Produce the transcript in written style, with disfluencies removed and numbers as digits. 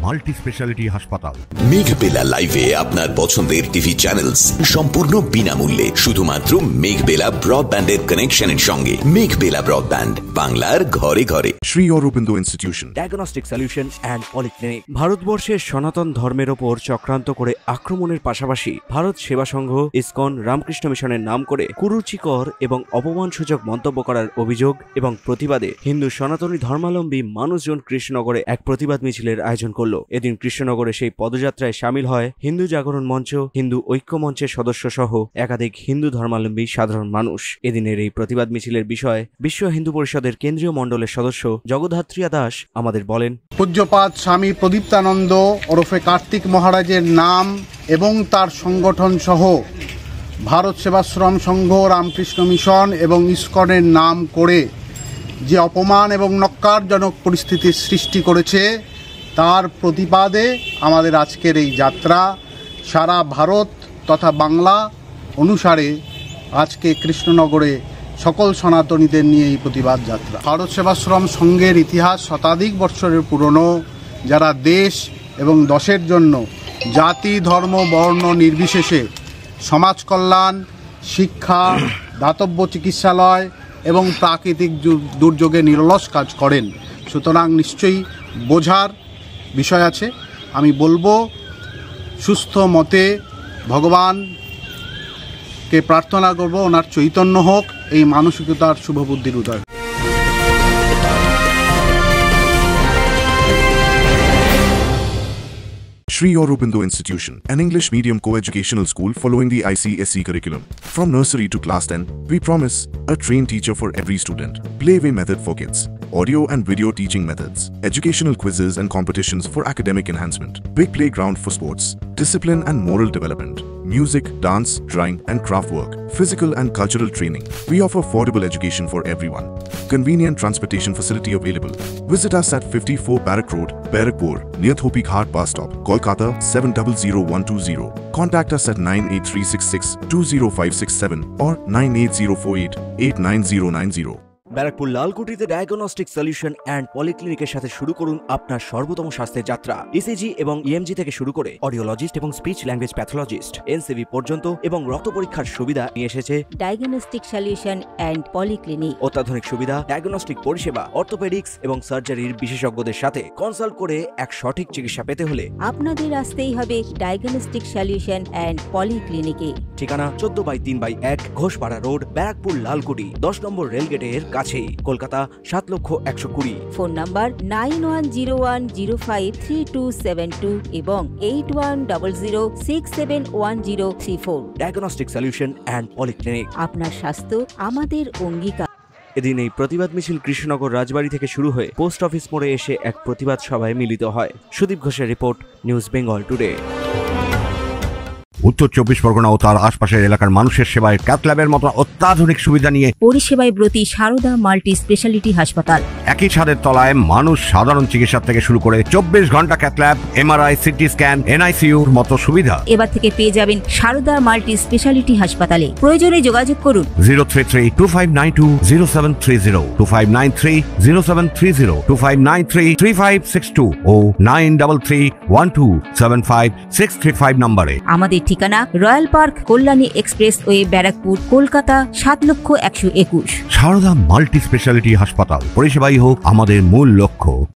Multi speciality হাসপাতাল। মেঘবেলা লাইভে আপনার পছন্দের টিভি চ্যানেলস সম্পূর্ণ বিনামূল্যে, শুধুমাত্র মেঘবেলা ব্রডব্যান্ডের কানেকশনের সঙ্গে। মেঘবেলা ব্রডব্যান্ড, বাংলার ঘরে ঘরে। Sri Aurobindo Institution, diagnostic solution and polyclinic. ভারতবর্ষের সনাতন ধর্মের ওপর চক্রান্ত করে আক্রমণের পাশাপাশি ভারত সেবা সংঘ, ইসকন, রামকৃষ্ণ মিশনের নাম করে কুরুচিকর এবং অপমানসূচক মন্তব্য করার অভিযোগ এবং প্রতিবাদে হিন্দু সনাতনী ধর্মাবলম্বী মানুষজন কৃষ্ণনগরে এক প্রতিবাদ মিছিলের আয়োজন করল। এদিন কৃষ্ণনগরে সেই পদযাত্রায় সামিল হয় হিন্দু জাগরণ মঞ্চ, হিন্দু ঐক্য মঞ্চের সদস্য সহ একাধিক হিন্দু ধর্মাবলম্বী সাধারণ মানুষ। এদিনের এই প্রতিবাদ মিছিলের বিষয়ে বিশ্ব হিন্দু পরিষদের কেন্দ্রীয় মণ্ডলের সদস্য জগদ্ধাত্রী দাস আমাদের বলেন, পূজ্যপাদ স্বামী প্রদীপ্তানন্দ ওরফে কার্তিক মহারাজের নাম এবং তার সংগঠন সহ ভারত সেবাশ্রম সংঘ, রামকৃষ্ণ মিশন এবং ইসকনের নাম করে যে অপমান এবং নক্কারজনক পরিস্থিতির সৃষ্টি করেছে, তার প্রতিবাদে আমাদের আজকের এই যাত্রা। সারা ভারত তথা বাংলা অনুসারে আজকে কৃষ্ণনগরে সকল সনাতনীদের নিয়ে এই প্রতিবাদ যাত্রা। ভারত সেবাশ্রম সংঘের ইতিহাস শতাধিক বৎসরের পুরনো, যারা দেশ এবং দশের জন্য জাতি, ধর্ম, বর্ণ নির্বিশেষে সমাজ কল্যাণ, শিক্ষা, দাতব্য চিকিৎসালয় এবং প্রাকৃতিক দুর্যোগে নিরলস কাজ করেন। সুতরাং নিশ্চয়ই বোঝার বিষয় আছে। আমি বলবো সুস্থ মতে ভগবানকে প্রার্থনা করব ওনার চৈতন্য হোক, এই মানসিকতার শুভবুদ্ধির উদয়। Sri Aurobindo Institution, an English medium co-educational school following the ICSE curriculum. From nursery to class 10, we promise a trained teacher for every student, playway method for kids, audio and video teaching methods, educational quizzes and competitions for academic enhancement, big playground for sports, discipline and moral development, music, dance, drawing and craft work, physical and cultural training. We offer affordable education for everyone. Convenient transportation facility available. Visit us at 54 Barrack Road, Barrackpur, near Thopi Ghat bus stop, Kolkata 700120. Contact us at 98366 20567 or 98048 89090. Barrackpore লালকুটিতে diagnostic solution and পলিক্লিনিকের সাথে শুরু করুন আপনার সর্বোত্তম স্বাস্থ্যের যাত্রা। ECG এবং ইএমজি থেকে শুরু করে অডিওলজিস্ট এবং স্পিচ ল্যাঙ্গুয়েজ প্যাথোলজিস্ট, এনসিবি পর্যন্ত এবং রক্ত পরীক্ষার সুবিধা নিয়ে এসেছে ডায়াগনস্টিক সলিউশন অ্যান্ড পলিক্লিনিক। অত্যাধুনিক সুবিধা, ডায়াগনস্টিক পরিষেবা, অর্থোপেডিক্স এবং সার্জারির বিশেষজ্ঞদের সাথে কনসাল্ট করে এক সঠিক চিকিৎসা পেতে হলে আপনাদের আসতেই হবে ডায়াগনস্টিক সলিউশন অ্যান্ড পলিক্লিনিকে। ঠিকানা 14/3/1 ঘোষপাড়া রোড, ব্যারাকপুর লালকুটি, 10 নম্বর রেলগেটের কাছেই, কলকাতা 7,120,000। ফোন নাম্বার 9101053272 এবং 8100671034। ডায়াগনস্টিক সলিউশন অ্যান্ড পলিক্লিনিক, আপনার স্বাস্থ্য আমাদের অঙ্গীকার। এদিন এই প্রতিবাদ মিছিল কৃষ্ণনগর রাজবাড়ি থেকে শুরু হয়ে পোস্ট অফিস মোড়ে এসে এক প্রতিবাদ সভায় মিলিত হয়। সুদীপ ঘোষের রিপোর্ট, নিউজ বেঙ্গল টুডে। উত্তর 24 পরগনা ও তার আশপাশের এলাকার মানুষের সেবায় ক্যাথ ল্যাবের মতো অত্যাধুনিক সুবিধা নিয়ে পরিষেবায় ব্রতী সারদা মাল্টি স্পেশালিটি হাসপাতাল। একই ছাদের তলায় মানুষ সাধারণ চিকিৎসা থেকে শুরু করে 24 ঘন্টা cath lab, MRI, CT scan, এনআইসিইউর মতো সুবিধা এবার থেকে পেয়ে যাবেন সারদা মাল্টি স্পেশালিটি হাসপাতালে। প্রয়োজনে যোগাযোগ করুন 033-2592-0730, 2593-0730, 2593-3562 ও 9331275635 নম্বরে। আমাদের ঠিকানা Royal Park, Kalyani expressway, Barrackpore, Kolkata 7,121,000। Sarada multi speciality হাসপাতাল, পরিষেবাই হোক আমাদের মূল লক্ষ্য।